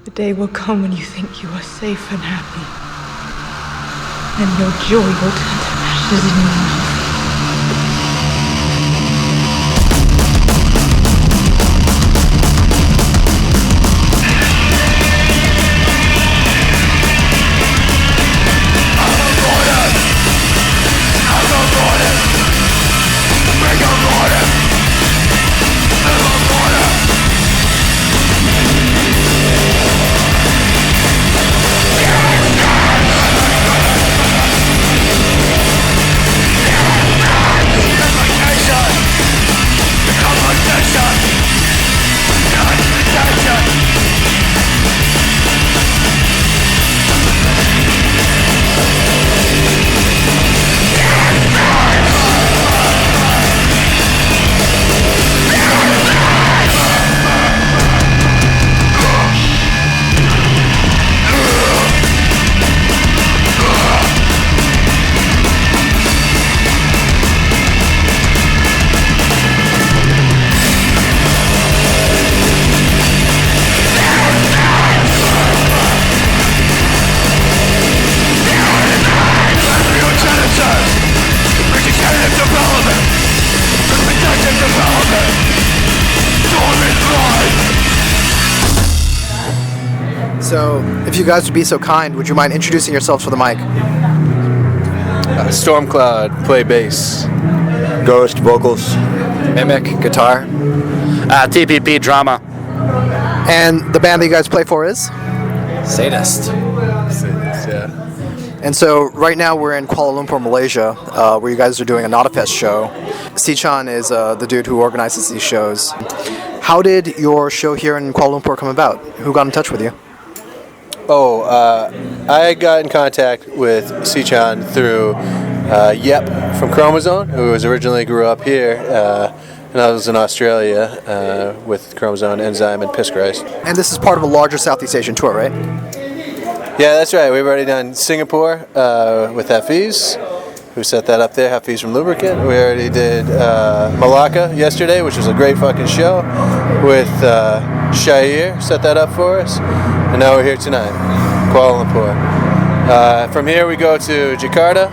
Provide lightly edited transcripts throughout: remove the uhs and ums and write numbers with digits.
The day will come when you think you are safe and happy. And your joy will turn to ashes in your mouth. So, if you guys would be so kind, would you mind introducing yourselves for the mic? Stormcloud, play bass. Ghost, vocals. Mimic, guitar. TPP, drama. And the band that you guys play for is? Sadist. Yeah. And so, right now we're in Kuala Lumpur, Malaysia, where you guys are doing a Notafest show. Sichan is the dude who organizes these shows. How did your show here in Kuala Lumpur come about? Who got in touch with you? I got in contact with Sichan through Yep from Chromosome, who originally grew up here, and I was in Australia with Chromosome, Enzyme, and Piss Christ. And this is part of a larger Southeast Asian tour, right? Yeah, that's right. We've already done Singapore with Hafiz, who set that up there, Hafiz from Lubricant. We already did Malacca yesterday, which was a great fucking show, with Shair, set that up for us. And now we're here tonight, Kuala Lumpur. From here we go to Jakarta,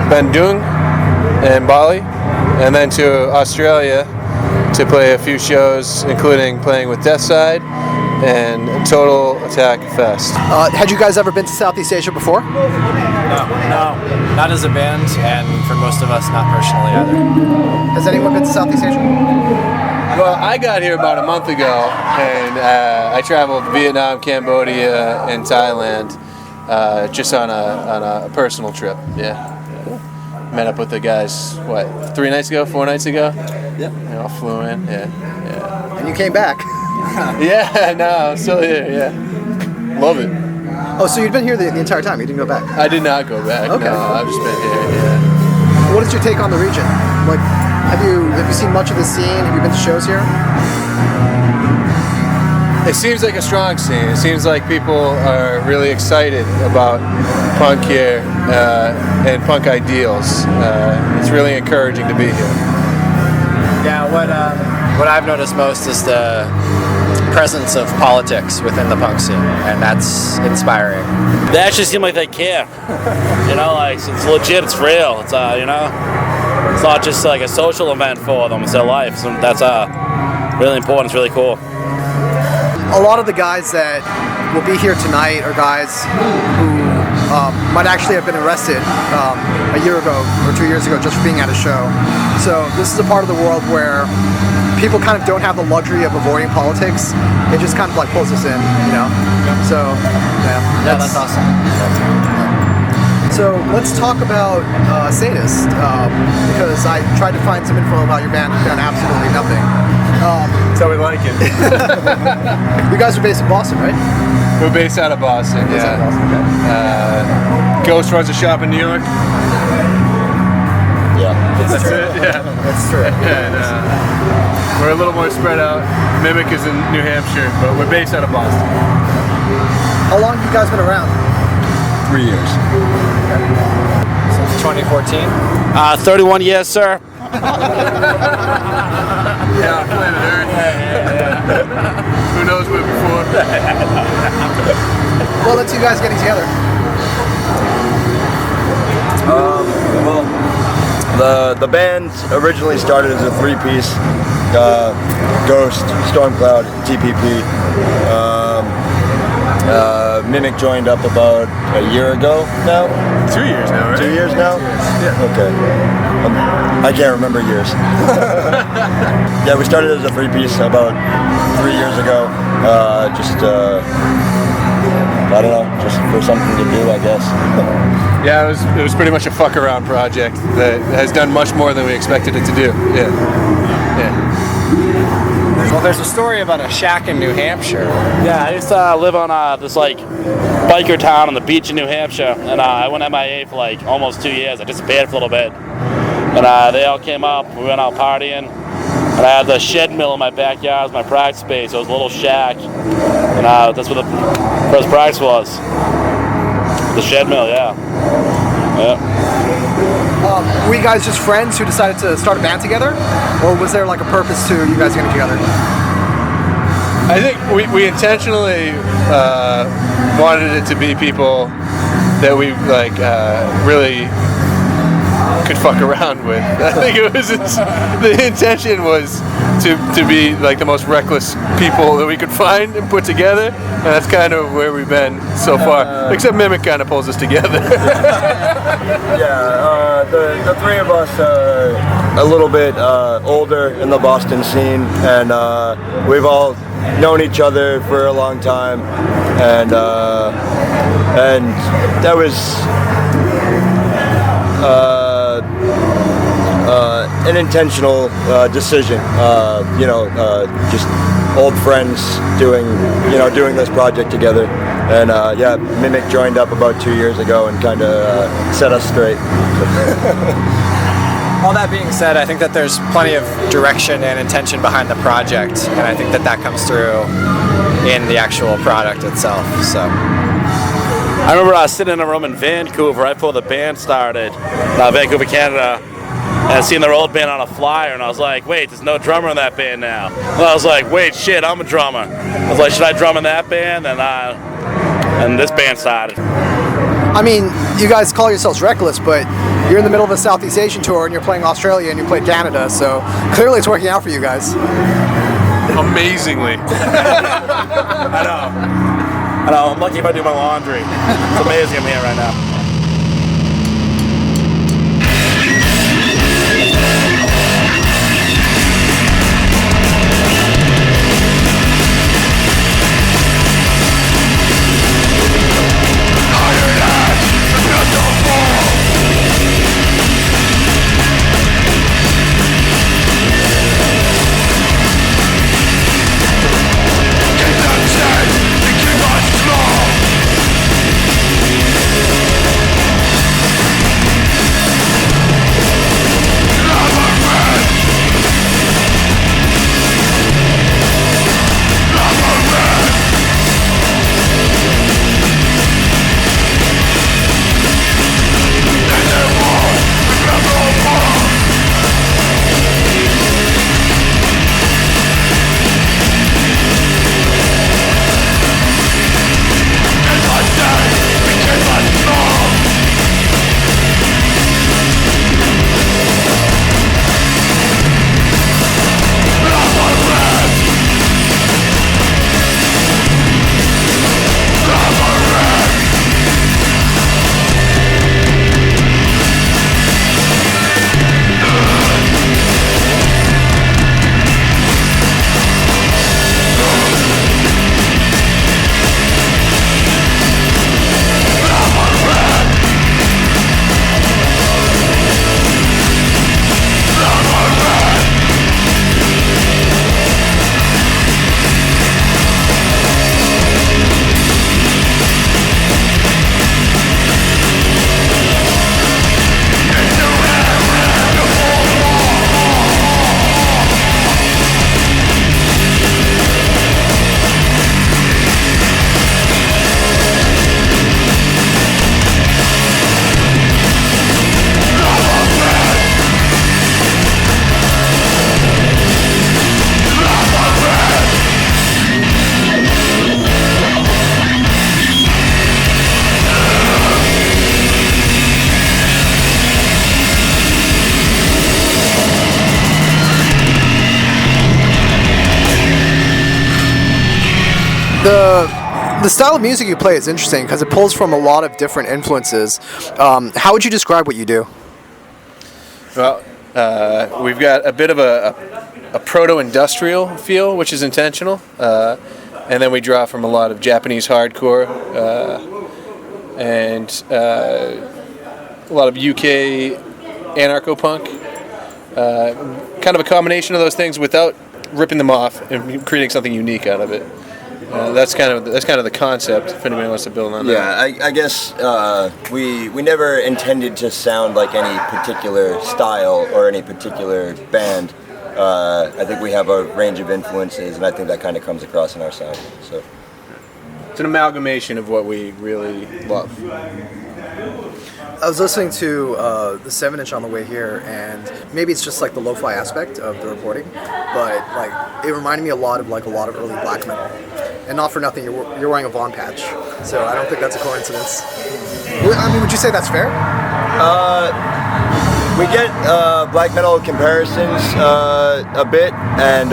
Bandung, and Bali, and then to Australia to play a few shows, including playing with Deathside and Total Attack Fest. Had you guys ever been to Southeast Asia before? No, not as a band, and for most of us, not personally either. Has anyone been to Southeast Asia? Well, I got here about a month ago, and I traveled Vietnam, Cambodia, and Thailand just on a personal trip. Yeah. Met up with the guys, 4 nights ago? Yeah. They all flew in, yeah. And you came back? Yeah, no, I'm still here, yeah. Love it. Oh, so you'd been here the entire time, you didn't go back? I did not go back, okay. No, I've just been here, yeah. What is your take on the region? Like, have you seen much of the scene? Have you been to shows here? It seems like a strong scene. It seems like people are really excited about punk here and punk ideals. It's really encouraging to be here. Yeah, what I've noticed most is the presence of politics within the punk scene, and that's inspiring. They actually seem like they care. Like it's legit, it's real. It's it's not just like a social event for them, it's their life. So that's really important, it's really cool. A lot of the guys that will be here tonight are guys who might actually have been arrested a year ago or 2 years ago just for being at a show. So this is a part of the world where people kind of don't have the luxury of avoiding politics. It just kind of like pulls us in, So yeah, that's awesome. So let's talk about Sadist, because I tried to find some info about your band and found absolutely nothing. That's how we like it. You guys are based in Boston, right? We're based out of Boston, Ghost runs a shop in New York. Yeah, That's it, yeah. That's true. And we're a little more spread out. Mimic is in New Hampshire, but we're based out of Boston. How long have you guys been around? 3 years. Since 2014? 31 years, sir. Yeah, planet Earth. Who knows where before? Well, let's you guys getting together. Well, the band originally started as a three-piece, Ghost, Stormcloud, TPP. Mimic joined up about a year ago now. 2 years now, right? 2 years now? Yeah. Okay. I can't remember years. Yeah, we started as a three-piece about 3 years ago. I don't know, just for something to do, I guess. Yeah, it was pretty much a fuck around project that has done much more than we expected it to do. Yeah. Well, there's a story about a shack in New Hampshire. Yeah, I used to live on this like biker town on the beach in New Hampshire, and I went MIA for like almost 2 years. I disappeared for a little bit, and they all came up. We went out partying, and I had the shed mill in my backyard as my practice space. So it was a little shack, and that's where the first practice was. The shed mill, yeah. Were you guys just friends who decided to start a band together? Or was there like a purpose to you guys getting together? I think we intentionally wanted it to be people that we like really could fuck around with. I think it was the intention was to be like the most reckless people that we could find and put together, and that's kind of where we've been so far. Except Mimic kind of pulls us together. Yeah, the three of us are a little bit older in the Boston scene, and we've all known each other for a long time, and that was an intentional decision. Just old friends doing this project together, and yeah, Mimic joined up about 2 years ago and kind of set us straight. All that being said, I think that there's plenty of direction and intention behind the project, and I think that comes through in the actual product itself. So I remember I was sitting in a room in Vancouver right before the band started, Vancouver, Canada, and seeing their old band on a flyer, and I was like, wait, there's no drummer in that band now. And I was like, wait, shit, I'm a drummer. I was like, should I drum in that band? And this band started. I mean, you guys call yourselves reckless, but you're in the middle of a Southeast Asian tour and you're playing Australia and you played Canada, so clearly it's working out for you guys. Amazingly. I know, I'm lucky if I do my laundry. It's amazing I'm here right now. The style of music you play is interesting because it pulls from a lot of different influences. How would you describe what you do? Well, we've got a bit of a proto-industrial feel, which is intentional, and then we draw from a lot of Japanese hardcore and a lot of UK anarcho-punk. Kind of a combination of those things without ripping them off and creating something unique out of it. That's kind of the concept. If anybody wants to build on that. Yeah, I guess we never intended to sound like any particular style or any particular band. I think we have a range of influences, and I think that kind of comes across in our sound. So it's an amalgamation of what we really love. I was listening to the 7-inch on the way here, and maybe it's just like the lo-fi aspect of the recording, but like it reminded me a lot of early black metal. And not for nothing, you're wearing a Vaughn patch, so I don't think that's a coincidence. I mean, would you say that's fair? We get black metal comparisons a bit, and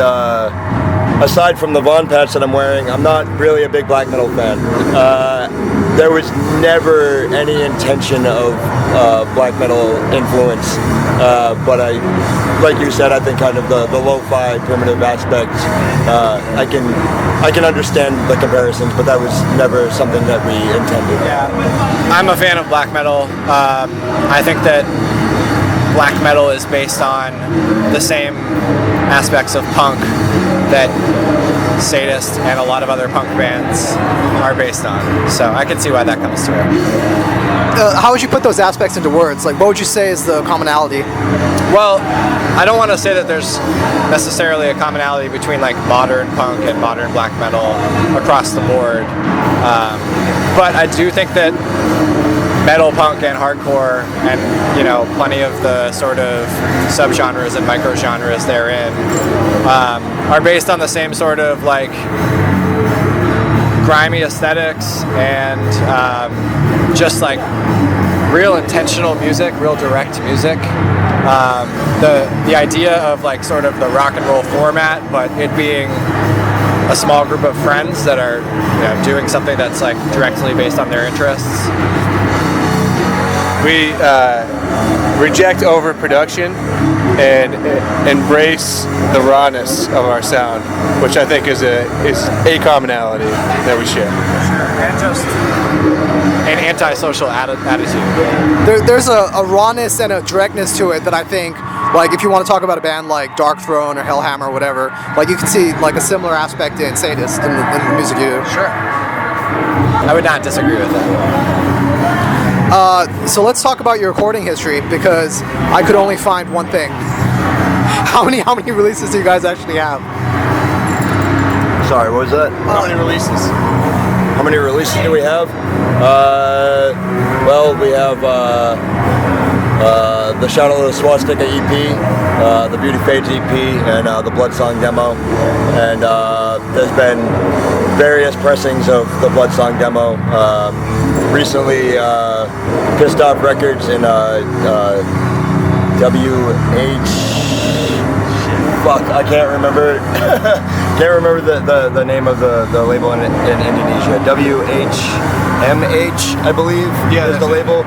aside from the Vaughn patch that I'm wearing, I'm not really a big black metal fan. There was never any intention of black metal influence, but like you said, I think kind of the lo-fi primitive aspect, I can understand the comparisons, but that was never something that we intended. Yeah, I'm a fan of black metal. I think that black metal is based on the same aspects of punk that Sadist and a lot of other punk bands are based on. So I can see why that comes through. How would you put those aspects into words? Like, what would you say is the commonality? Well, I don't want to say that there's necessarily a commonality between like modern punk and modern black metal across the board, but I do think that metal, punk, and hardcore, and plenty of the sort of subgenres and microgenres therein, are based on the same sort of like grimy aesthetics and just like real intentional music, real direct music. The idea of like sort of the rock and roll format, but it being a small group of friends that are doing something that's like directly based on their interests. We reject overproduction and embrace the rawness of our sound, which I think is a commonality that we share. And just an antisocial attitude. There's a rawness and a directness to it that I think, like if you want to talk about a band like Dark Throne or Hellhammer or whatever, like you can see like a similar aspect in Sadist in the music you do. Sure. I would not disagree with that. So let's talk about your recording history, because I could only find one thing. How many releases do you guys actually have? Sorry, what was that? How many releases? How many releases do we have? Well, we have the Shadow of the Swastika EP, the Beauty Fades EP, and the Blood Song demo. And there's been various pressings of the Blood Song demo. Recently, Pissed Off Records in Fuck, I can't remember. Can't remember the name of the label in Indonesia. WHMH, I believe, is the label.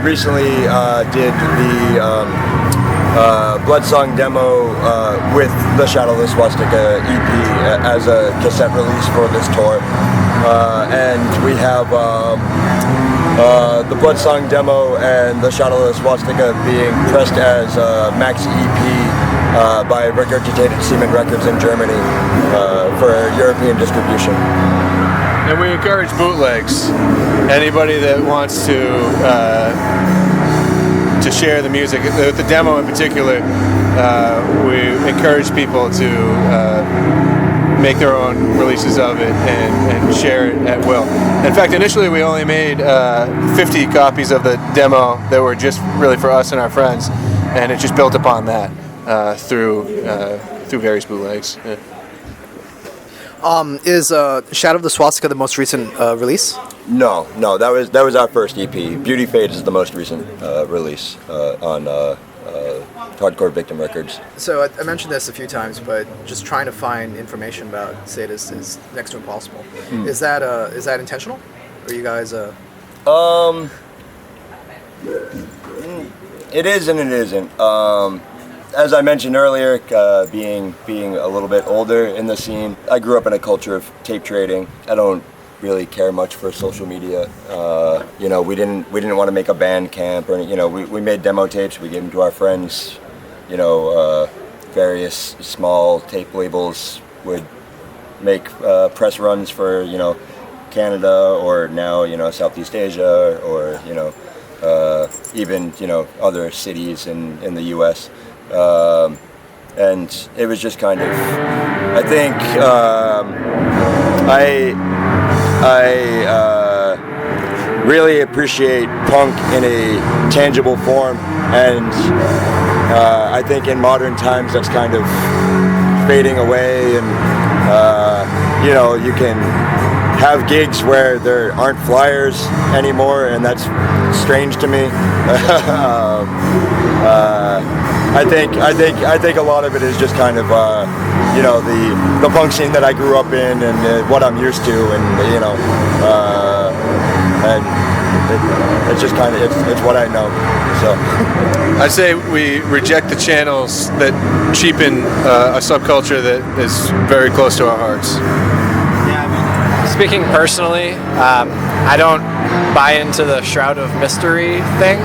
Recently did the Blood Song demo with the Shadow of the Swastika EP as a cassette release for this tour. And we have the Blood Song demo and the Shadow of the Swastika being pressed as a maxi EP by Regurgitated Semen Records in Germany for European distribution. And we encourage bootlegs. Anybody that wants to share the music, the demo in particular, we encourage people to make their own releases of it and share it at will. In fact, initially we only made 50 copies of the demo that were just really for us and our friends, and it just built upon that through various bootlegs. Yeah. Is Shadow of the Swastika the most recent release? No, that was our first EP. Beauty Fades is the most recent release on Hardcore Victim Records. So I mentioned this a few times, but just trying to find information about Sadist is next to impossible. Is that intentional? Are you guys? It is and it isn't. As I mentioned earlier, being a little bit older in the scene, I grew up in a culture of tape trading. I don't really care much for social media. We didn't want to make a band camp, or we made demo tapes. We gave them to our friends. Various small tape labels would make press runs for Canada, or now Southeast Asia, or even other cities in the U.S. And it was just kind of, I think I really appreciate punk in a tangible form, and I think in modern times that's kind of fading away, and you can have gigs where there aren't flyers anymore, and that's strange to me. I think a lot of it is just kind of the punk scene that I grew up in, and what I'm used to, and and it's just kind of it's what I know. So I'd say we reject the channels that cheapen a subculture that is very close to our hearts. Speaking personally, I don't buy into the Shroud of Mystery thing.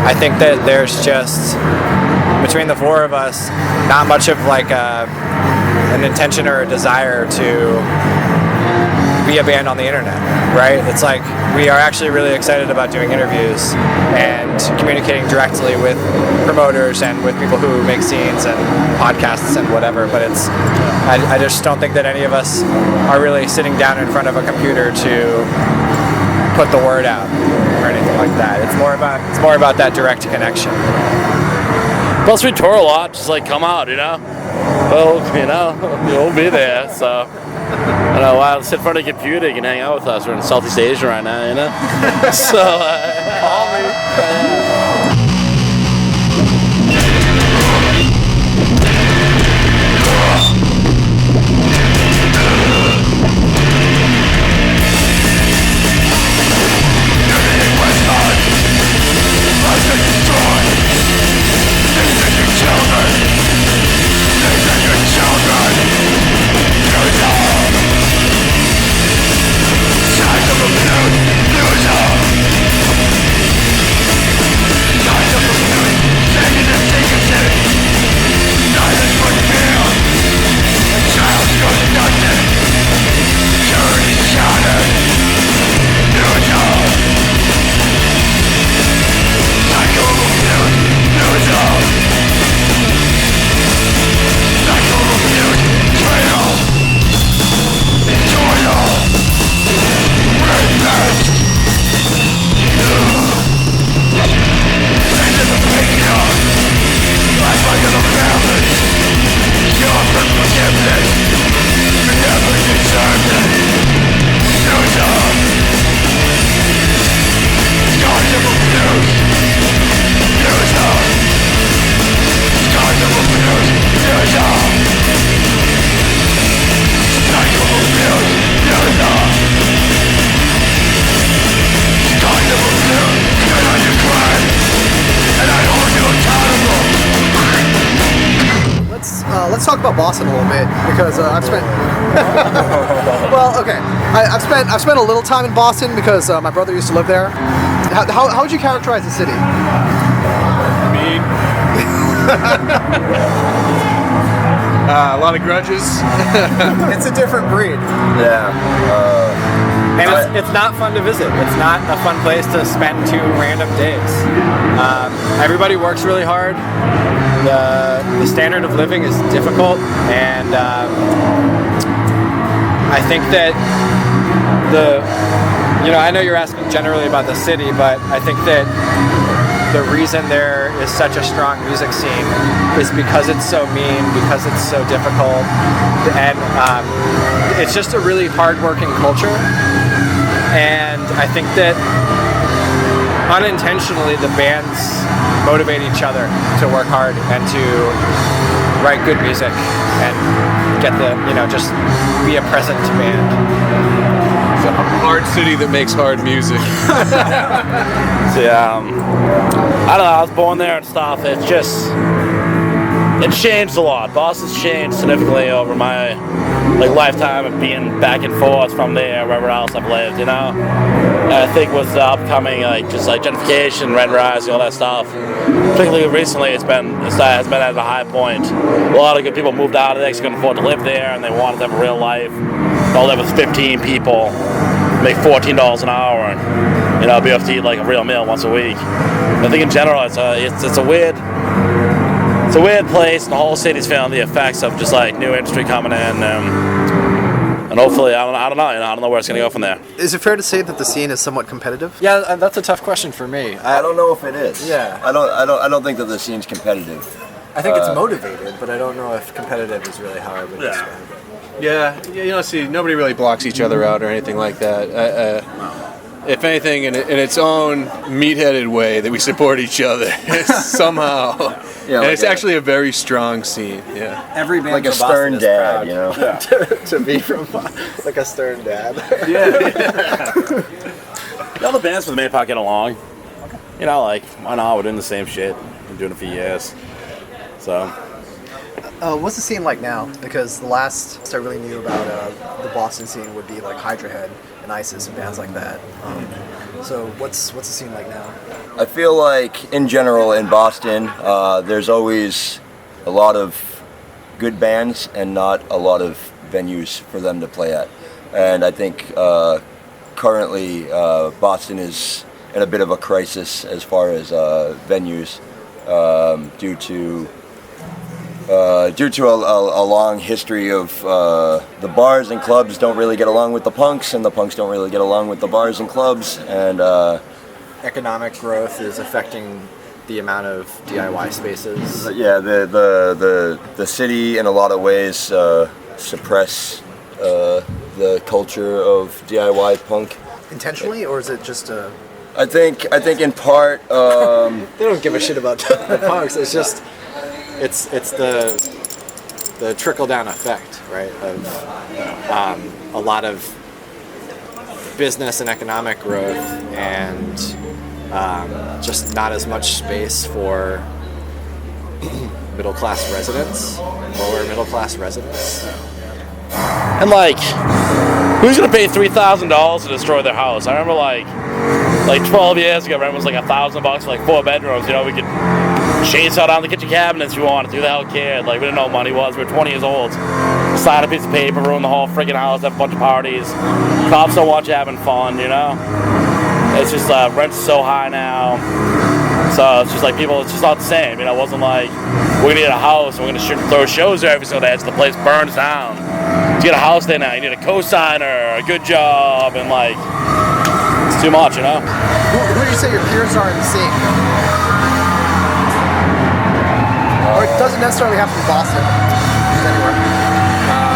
I think that there's just, between the four of us, not much of like an intention or a desire to be a band on the internet, right? It's like we are actually really excited about doing interviews and communicating directly with promoters and with people who make scenes and podcasts and whatever, but I just don't think that any of us are really sitting down in front of a computer to put the word out or anything like that. It's more about that direct connection. Plus we tour a lot, just like come out, well, you'll be there, so while sit in front of a computer, you can hang out with us. We're in Southeast Asia right now, so call me. Let's talk about Boston a little bit, because I've spent I've spent a little time in Boston because my brother used to live there. How would you characterize the city? Mean. A lot of grudges. It's a different breed. Yeah. And it's not fun to visit. It's not a fun place to spend 2 random days. Everybody works really hard. The standard of living is difficult, and I think that I know you're asking generally about the city, but I think that the reason there is such a strong music scene is because it's so mean, because it's so difficult, and it's just a really hard-working culture. And I think that unintentionally the bands motivate each other to work hard and to write good music and get the, just be a present band. It's a hard city that makes hard music. So, yeah, I don't know, I was born there and stuff. It changed a lot. Boston's changed significantly over my lifetime of being back and forth from there, wherever else I've lived, And I think with the upcoming gentrification, rent rising, all that stuff, particularly recently, it has been at a high point. A lot of good people moved out of there because they couldn't afford to live there, and they wanted to have a real life. All live with 15 people, make $14 an hour, and be able to eat a real meal once a week. I think in general, it's a weird place, and the whole city's feeling the effects of just new industry coming in, and hopefully, I don't know, I don't know where it's gonna go from there. Is it fair to say that the scene is somewhat competitive? Yeah, that's a tough question for me. I don't know if it is. Yeah. I don't think that the scene's competitive. I think it's motivated, but I don't know if competitive is really how I would describe it. Yeah, see, nobody really blocks each other out or anything like that. If anything, in its own meat-headed way, that we support each other somehow. Yeah, and it's actually a very strong scene. Yeah, every band like a stern dad, to be from like a stern dad. All the bands for the main part get along. Why not? We're doing the same shit. Been doing it for years. So. What's the scene like now? Because the last I really knew about the Boston scene would be like Hydra Head and ISIS and bands like that. So what's the scene like now? I feel like in general in Boston, there's always a lot of good bands and not a lot of venues for them to play at. And I think currently Boston is in a bit of a crisis as far as venues due to a long history of the bars and clubs don't really get along with the punks, and the punks don't really get along with the bars and clubs, and economic growth is affecting the amount of DIY spaces. Yeah, the city in a lot of ways suppress the culture of DIY punk. Intentionally, or is it just a? I think in part they don't give a shit about the punks. It's just. It's the trickle down effect, right? Of a lot of business and economic growth, and just not as much space for middle class residents, lower middle class residents. And who's gonna pay $3,000 to destroy their house? I remember like 12 years ago, rent was $1,000 for 4 bedrooms. We could chainsaw down the kitchen cabinets if we wanted to. Who the hell cared? We didn't know what money was. We were 20 years old. Sign a piece of paper, ruin the whole freaking house, have a bunch of parties. Cops don't want you having fun, It's just rent's so high now. So it's just people, it's just not the same. It wasn't we're gonna get a house and we're gonna throw shows there every single day so the place burns down. To get a house there now, you need a cosigner, a good job, and it's too much, Who do you say your peers are in the scene? Or it doesn't necessarily have to be Boston. Anywhere.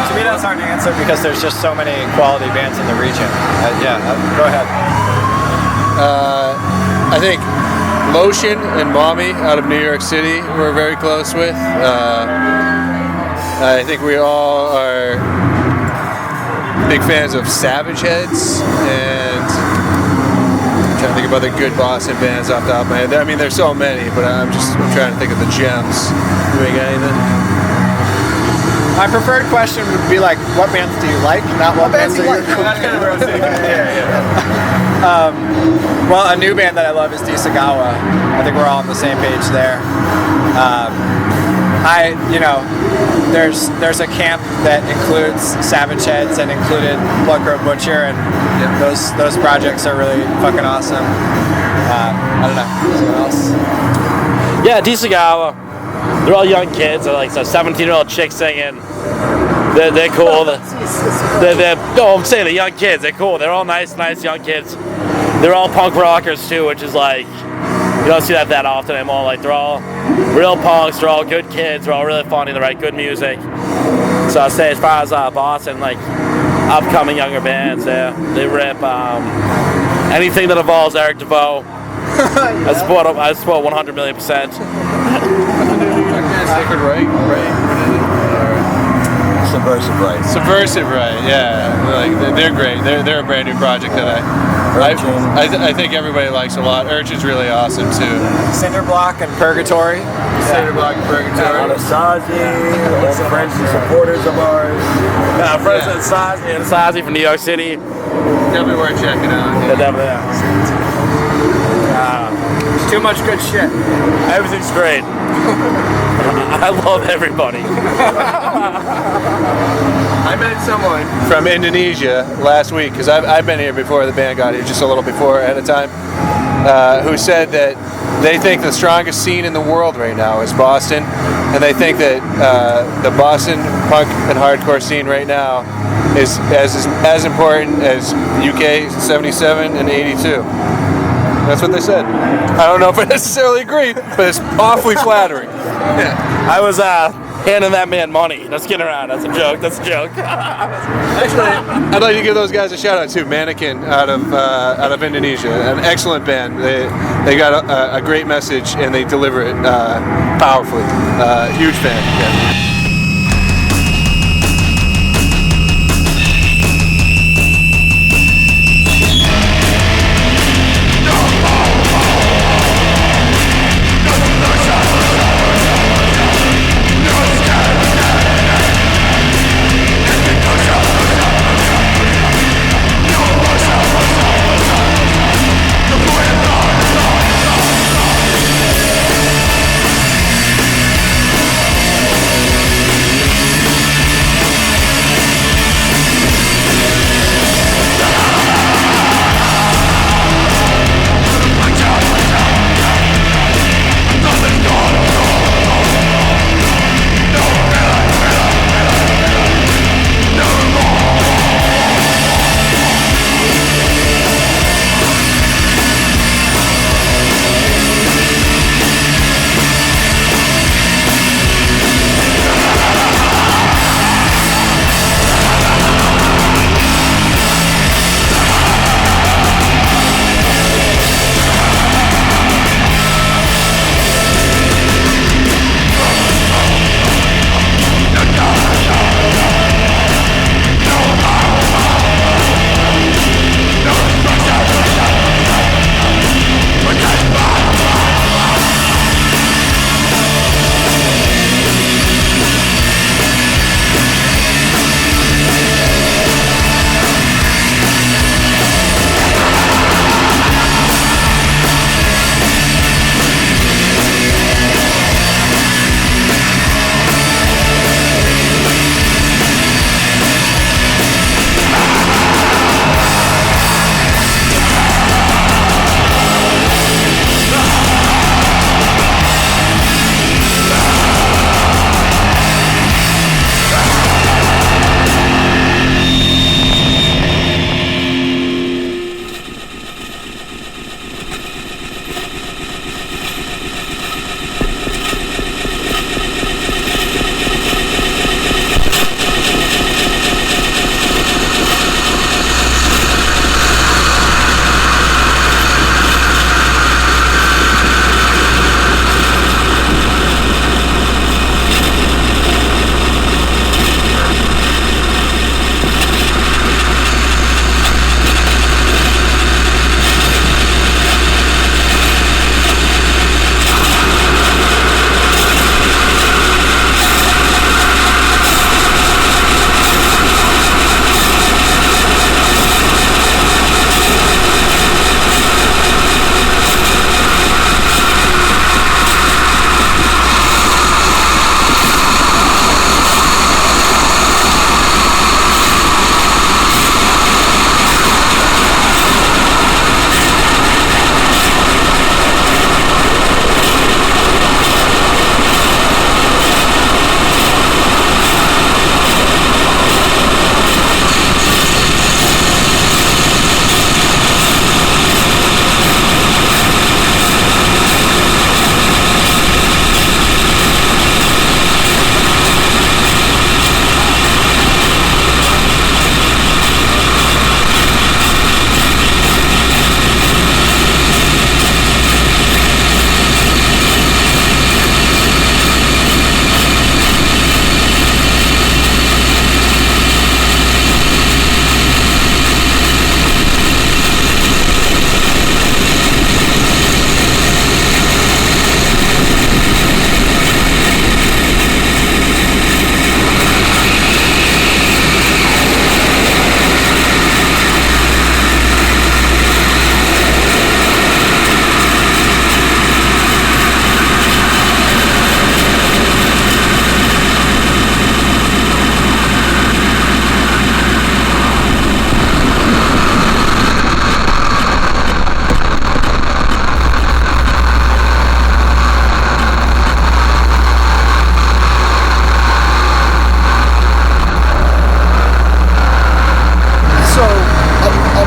To me, that's hard to answer because there's just so many quality bands in the region. Go ahead. I think Lotion and Mommy out of New York City we're very close with. I think we all are big fans of Savage Heads, and I'm trying to think of other good Boston bands off the top of my head. I mean, there's so many, but I'm trying to think of the gems. Do we got anything? My preferred question would be what bands do you like, not what bands do you like. Well, a new band that I love is Disagawa. I think we're all on the same page there. There's a camp that includes Savage Heads and included Blood Crow Butcher, and those projects are really fucking awesome. I don't know. Someone else? Yeah, Disagawa. They're all young kids. They're some 17-year-old chicks singing. They're cool. I'm saying the young kids. They're cool. They're all nice young kids. They're all punk rockers too, which is you don't see that often anymore. They're all real punks. They're all good kids. They're all really funny. They write good music. So I'd say as far as Boston, upcoming younger bands, they rip anything that involves Eric DeVoe. I support 100 million %. Sacred Right? Subversive Right. Subversive Right, yeah. Like they're great. They're a brand new project that I think everybody likes a lot. Urchin's really awesome too. Cinderblock and Purgatory. Cinderblock and Purgatory. Anasazi, all the friends and supporters of ours. Friends at Sazi from New York City. Definitely worth checking out. Yeah, definitely. Too much good shit. Everything's great. I love everybody. I met someone from Indonesia last week, because I've been here before the band got here, just a little before ahead of time, who said that they think the strongest scene in the world right now is Boston, and they think that the Boston punk and hardcore scene right now is as important as UK 77 and 82. That's what they said. I don't know if I necessarily agree, but it's awfully flattering. Yeah. I was handing that man money. Just kidding around. That's a joke. Actually, I'd like to give those guys a shout out too. Mannequin out of Indonesia, an excellent band. They got a great message and they deliver it powerfully. Huge fan. Yeah.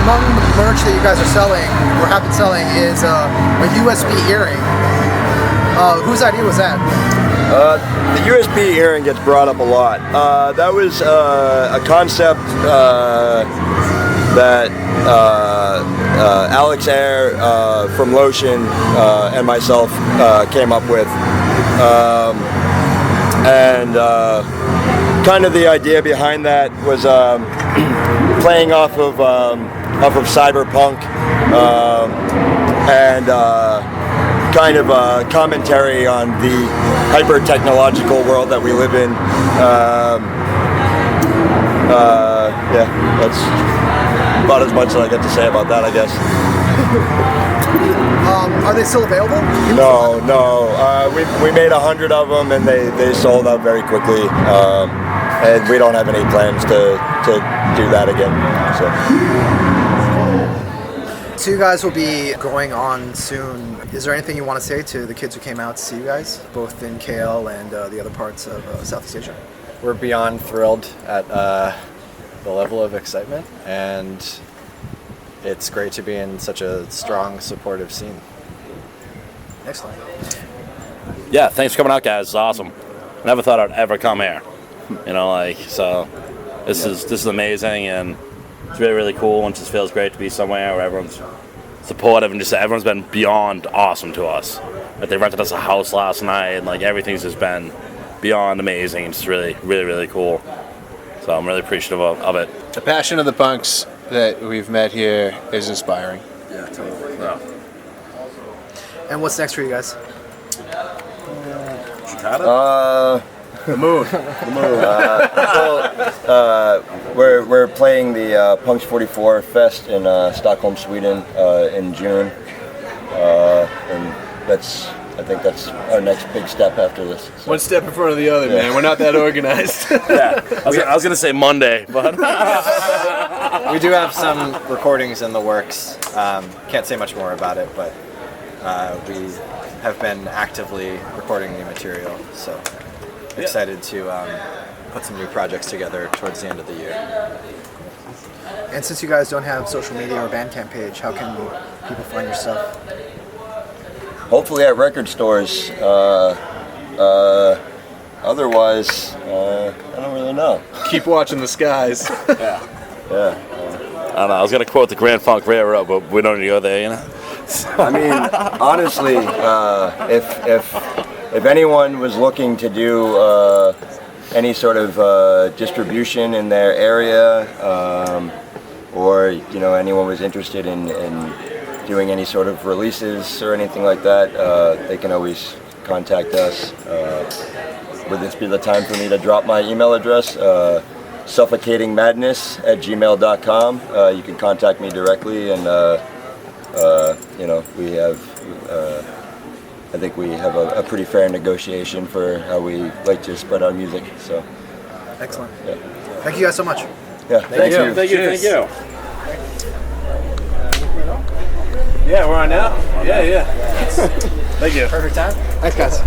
among the merch that you guys are selling, or have been selling, is a USB earring. Whose idea was that? The USB earring gets brought up a lot. That was a concept that Alex Air from Lotion and myself came up with. Kind of the idea behind that was playing off of cyberpunk and kind of a commentary on the hyper-technological world that we live in. Yeah, that's about as much as I get to say about that, I guess. Are they still available? No. We made 100 of them, and they sold out very quickly. And we don't have any plans to do that again. So you guys will be going on soon. Is there anything you want to say to the kids who came out to see you guys, both in KL and the other parts of Southeast Asia? We're beyond thrilled at the level of excitement, and it's great to be in such a strong, supportive scene. Excellent. Yeah, thanks for coming out, guys. It's awesome. Never thought I'd ever come here. So this is amazing, and it's really, really cool, and it just feels great to be somewhere where everyone's supportive, and just everyone's been beyond awesome to us. Like, they rented us a house last night, and like everything's just been beyond amazing. It's really, really, really cool. So I'm really appreciative of it. The passion of the punks that we've met here is inspiring. Yeah, totally. Yeah. And what's next for you guys? The moon. We're playing the Punks 44 Fest in Stockholm, Sweden in June, and I think that's our next big step after this. So. One step in front of the other, man. We're not that organized. Yeah, I was gonna say Monday, but We do have some recordings in the works. Can't say much more about it, but we have been actively recording new material, so excited to put some new projects together towards the end of the year. And since you guys don't have social media or Bandcamp page, how can people find your stuff? Hopefully at record stores. Otherwise, I don't really know. Keep watching the skies. Yeah. I don't know. I was gonna quote the Grand Funk Railroad, but we don't need to go there, you know. I mean, honestly, if anyone was looking to do any sort of distribution in their area, or anyone was interested in doing any sort of releases or anything like that, they can always contact us. Would this be the time for me to drop my email address? suffocatingmadness@gmail.com. You can contact me directly, and we have. I think we have a pretty fair negotiation for how we like to spread our music. So. Excellent. Yeah. Thank you guys so much. Yeah. Thank you. Thank you. Yeah, we're on now. Yeah. Thank you. Perfect time. Thanks, guys.